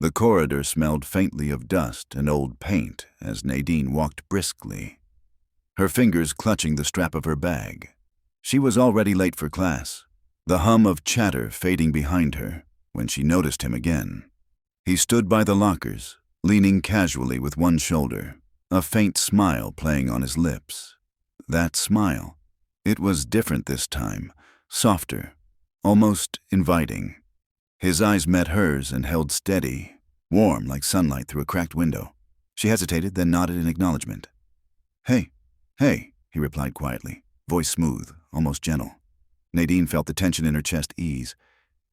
The corridor smelled faintly of dust and old paint as Nadine walked briskly, her fingers clutching the strap of her bag. She was already late for class, the hum of chatter fading behind her when she noticed him again. He stood by the lockers, leaning casually with one shoulder, a faint smile playing on his lips. That smile. It was different this time, softer, almost inviting. His eyes met hers and held steady, warm like sunlight through a cracked window. She hesitated, then nodded in acknowledgement. "Hey, hey," he replied quietly, voice smooth, almost gentle. Nadine felt the tension in her chest ease.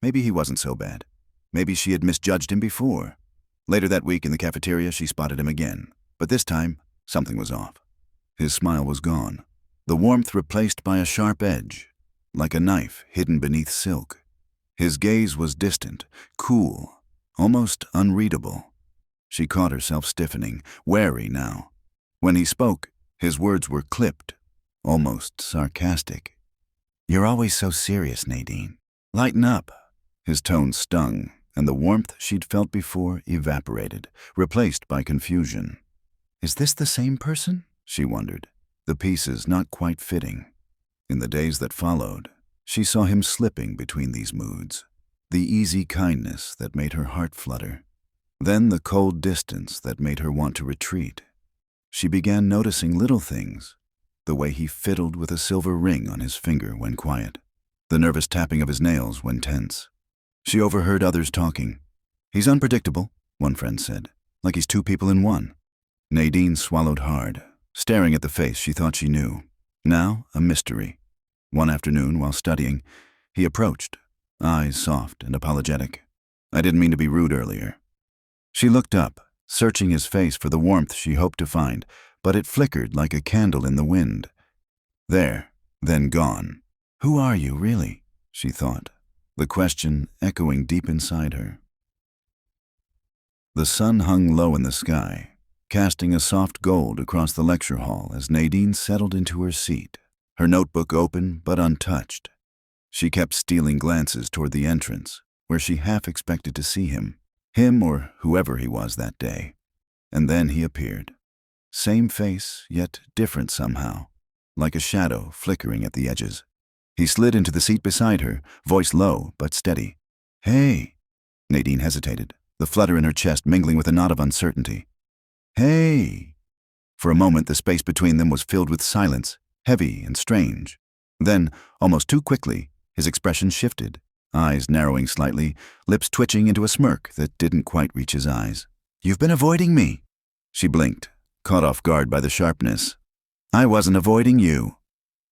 Maybe he wasn't so bad. Maybe she had misjudged him before. Later that week in the cafeteria, she spotted him again. But this time, something was off. His smile was gone, the warmth replaced by a sharp edge, like a knife hidden beneath silk. His gaze was distant, cool, almost unreadable. She caught herself stiffening, wary now. When he spoke, his words were clipped, almost sarcastic. "You're always so serious, Nadine. Lighten up." His tone stung, and the warmth she'd felt before evaporated, replaced by confusion. Is this the same person? She wondered, the pieces not quite fitting. In the days that followed, she saw him slipping between these moods, the easy kindness that made her heart flutter, then the cold distance that made her want to retreat. She began noticing little things, the way he fiddled with a silver ring on his finger when quiet, the nervous tapping of his nails when tense. She overheard others talking. "He's unpredictable," one friend said, "like he's two people in one." Nadine swallowed hard, staring at the face she thought she knew. Now a mystery. One afternoon, while studying, he approached, eyes soft and apologetic. "I didn't mean to be rude earlier." She looked up, searching his face for the warmth she hoped to find, but it flickered like a candle in the wind. There, then gone. "Who are you, really?" she thought, the question echoing deep inside her. The sun hung low in the sky, casting a soft gold across the lecture hall as Nadine settled into her seat, her notebook open but untouched. She kept stealing glances toward the entrance, where she half expected to see him or whoever he was that day. And then he appeared. Same face, yet different somehow, like a shadow flickering at the edges. He slid into the seat beside her, voice low but steady. "Hey." Nadine hesitated, the flutter in her chest mingling with a knot of uncertainty. "Hey." For a moment, the space between them was filled with silence, heavy and strange. Then, almost too quickly, his expression shifted, eyes narrowing slightly, lips twitching into a smirk that didn't quite reach his eyes. "You've been avoiding me." She blinked, caught off guard by the sharpness. "I wasn't avoiding you."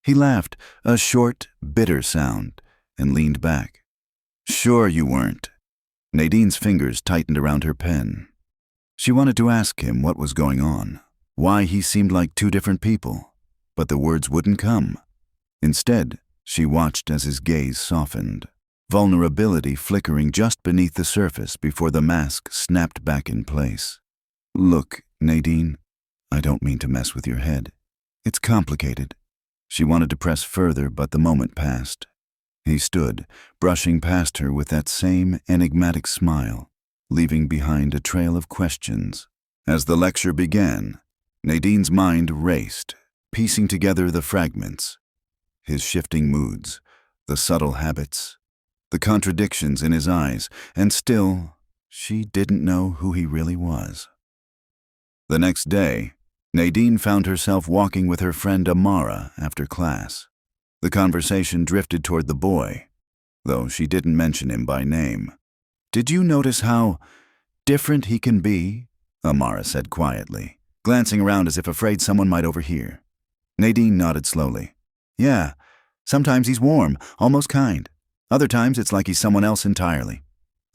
He laughed, a short, bitter sound, and leaned back. "Sure you weren't." Nadine's fingers tightened around her pen. She wanted to ask him what was going on, why he seemed like two different people, but the words wouldn't come. Instead, she watched as his gaze softened, vulnerability flickering just beneath the surface before the mask snapped back in place. "Look, Nadine, I don't mean to mess with your head. It's complicated." She wanted to press further, but the moment passed. He stood, brushing past her with that same enigmatic smile, leaving behind a trail of questions. As the lecture began, Nadine's mind raced, piecing together the fragments. His shifting moods, the subtle habits, the contradictions in his eyes, and still, she didn't know who he really was. The next day, Nadine found herself walking with her friend Amara after class. The conversation drifted toward the boy, though she didn't mention him by name. "Did you notice how different he can be?" Amara said quietly, glancing around as if afraid someone might overhear. Nadine nodded slowly. "Yeah, sometimes he's warm, almost kind. Other times it's like he's someone else entirely."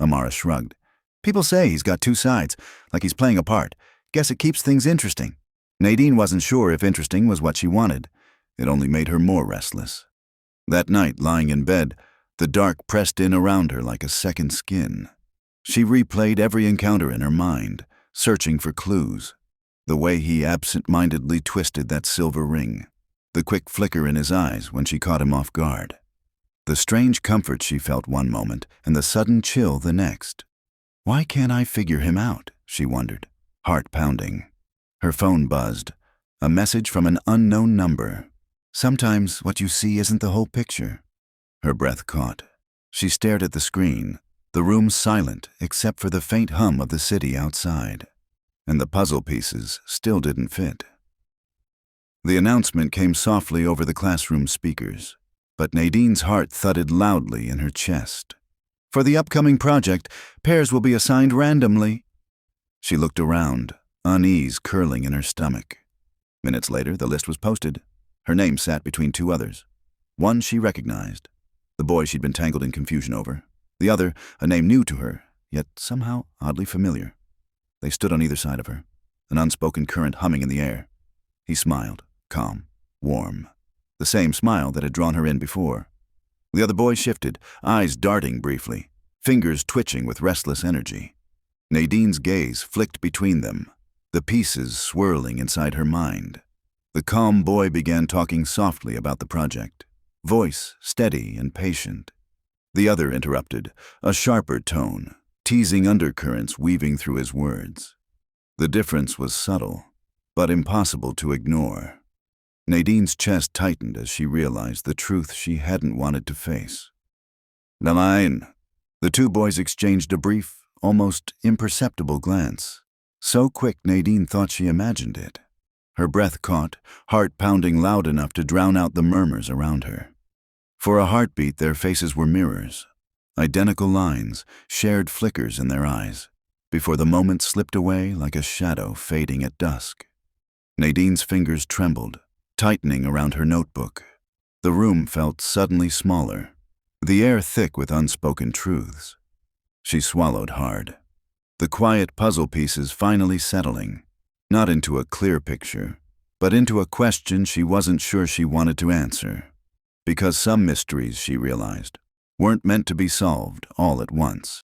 Amara shrugged. "People say he's got two sides, like he's playing a part. Guess it keeps things interesting." Nadine wasn't sure if interesting was what she wanted. It only made her more restless. That night, lying in bed, the dark pressed in around her like a second skin. She replayed every encounter in her mind, searching for clues. The way he absent-mindedly twisted that silver ring, the quick flicker in his eyes when she caught him off guard, the strange comfort she felt one moment and the sudden chill the next. Why can't I figure him out? She wondered, heart pounding. Her phone buzzed. A message from an unknown number. Sometimes what you see isn't the whole picture. Her breath caught. She stared at the screen, the room silent except for the faint hum of the city outside. And the puzzle pieces still didn't fit. The announcement came softly over the classroom speakers, but Nadine's heart thudded loudly in her chest. For the upcoming project, pairs will be assigned randomly. She looked around, unease curling in her stomach. Minutes later, the list was posted. Her name sat between two others. One she recognized, the boy she'd been tangled in confusion over. The other, a name new to her, yet somehow oddly familiar. They stood on either side of her, an unspoken current humming in the air. He smiled, calm, warm, the same smile that had drawn her in before. The other boy shifted, eyes darting briefly, fingers twitching with restless energy. Nadine's gaze flicked between them, the pieces swirling inside her mind. The calm boy began talking softly about the project, voice steady and patient. The other interrupted, a sharper tone, teasing undercurrents weaving through his words. The difference was subtle, but impossible to ignore. Nadine's chest tightened as she realized the truth she hadn't wanted to face. Nadine. The two boys exchanged a brief, almost imperceptible glance. So quick Nadine thought she imagined it. Her breath caught, heart pounding loud enough to drown out the murmurs around her. For a heartbeat, their faces were mirrors, identical lines, shared flickers in their eyes, before the moment slipped away like a shadow fading at dusk. Nadine's fingers trembled, tightening around her notebook. The room felt suddenly smaller, the air thick with unspoken truths. She swallowed hard, the quiet puzzle pieces finally settling, not into a clear picture, but into a question she wasn't sure she wanted to answer. Because some mysteries, she realized, weren't meant to be solved all at once.